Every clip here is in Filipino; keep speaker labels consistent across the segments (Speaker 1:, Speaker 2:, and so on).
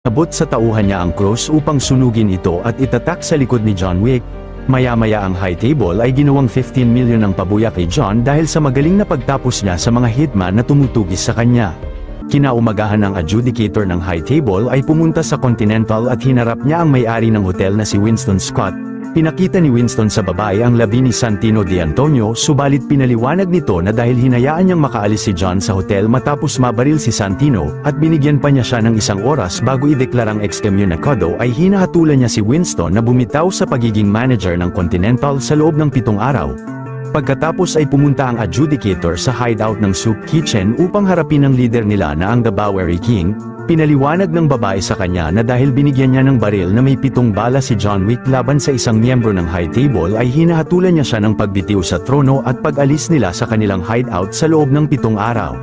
Speaker 1: Abot sa tauhan niya ang cross upang sunugin ito at itatak sa likod ni John Wick. Maya-maya ang High Table ay ginawang 15 million ang pabuya kay John dahil sa magaling na pagtapos niya sa mga hitman na tumutugis sa kanya. Kinaumagahan ng adjudicator ng High Table ay pumunta sa Continental at hinarap niya ang may-ari ng hotel na si Winston Scott. Pinakita ni Winston sa babae ang labi ni Santino de Antonio, subalit pinaliwanag nito na dahil hinayaan niyang makaalis si John sa hotel matapos mabaril si Santino, at binigyan pa niya siya ng 1 oras bago ideklarang excommunicado, ay hinahatulan niya si Winston na bumitaw sa pagiging manager ng Continental sa loob ng 7 araw. Pagkatapos ay pumunta ang adjudicator sa hideout ng Soup Kitchen upang harapin ang leader nila na ang The Bowery King. Pinaliwanag ng babae sa kanya na dahil binigyan niya ng baril na may 7 bala si John Wick laban sa isang miyembro ng High Table, ay hinahatulan niya siya ng pagbitiw sa trono at pag-alis nila sa kanilang hideout sa loob ng 7 araw.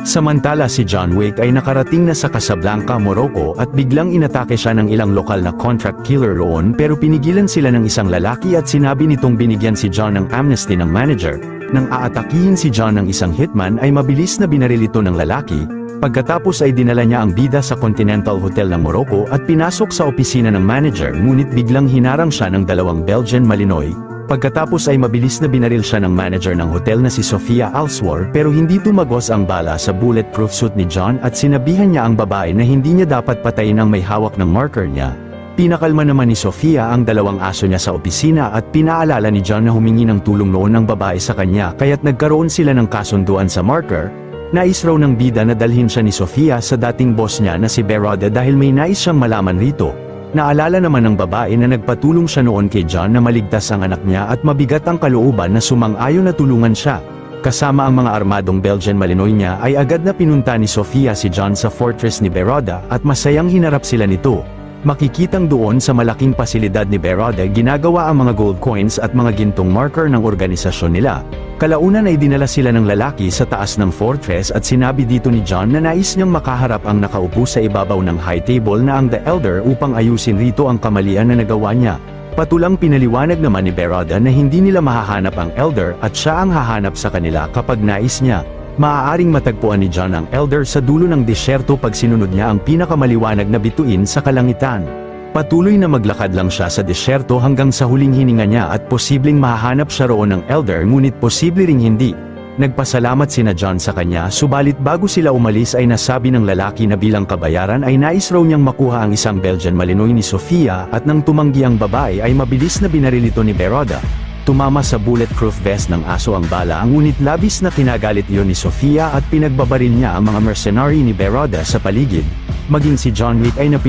Speaker 1: Samantala si John Wick ay nakarating na sa Casablanca, Morocco, at biglang inatake siya ng ilang lokal na contract killer roon, pero pinigilan sila ng isang lalaki at sinabi nitong binigyan si John ng amnesty ng manager. Nang aatakihin si John ng isang hitman ay mabilis na binaril ito ng lalaki. Pagkatapos ay dinala niya ang bida sa Continental Hotel ng Morocco at pinasok sa opisina ng manager, ngunit biglang hinarang siya ng 2 Belgian Malinois. Pagkatapos ay mabilis na binaril siya ng manager ng hotel na si Sofia Alswar, pero hindi tumagos ang bala sa bulletproof suit ni John at sinabihan niya ang babae na hindi niya dapat patayin ang may hawak ng marker niya. Pinakalma naman ni Sofia ang 2 aso niya sa opisina at pinaalala ni John na humingi ng tulong noon ng babae sa kanya, kaya't nagkaroon sila ng kasunduan sa marker. Nais raw ng bida na dalhin siya ni Sofia sa dating boss niya na si Berode dahil may nais siyang malaman rito. Naalala naman ng babae na nagpatulong siya noon kay John na maligtas ang anak niya at mabigat ang kalooban na sumang-ayon na tulungan siya. Kasama ang mga armadong Belgian Malinois niya ay agad na pinunta ni Sofia si John sa fortress ni Beroda at masayang hinarap sila nito. Makikitang doon sa malaking pasilidad ni Beroda ginagawa ang mga gold coins at mga gintong marker ng organisasyon nila. Kalaunan ay dinala sila ng lalaki sa taas ng fortress at sinabi dito ni John na nais niyang makaharap ang nakaupo sa ibabaw ng High Table na ang The Elder upang ayusin rito ang kamalian na nagawa niya. Patulang pinaliwanag naman ni Beroda na hindi nila mahahanap ang Elder at siya ang hahanap sa kanila kapag nais niya. Maaaring matagpuan ni John ang Elder sa dulo ng disyerto pag sinunod niya ang pinakamaliwanag na bituin sa kalangitan. Patuloy na maglakad lang siya sa disyerto hanggang sa huling hininga niya at posibleng mahahanap siya roon ng Elder, ngunit posible ring hindi. Nagpasalamat sina John sa kanya, subalit bago sila umalis ay nasabi ng lalaki na bilang kabayaran ay nais raw niyang makuha ang isang Belgian Malinois ni Sofia, at nang tumanggi ang babae ay mabilis na binaril ito ni Beroda. Tumama sa bulletproof vest ng aso ang bala, ngunit labis na kinagalit iyon ni Sofia at pinagbabaril niya ang mga mercenary ni Beroda sa paligid. Maging si John Wick ay napili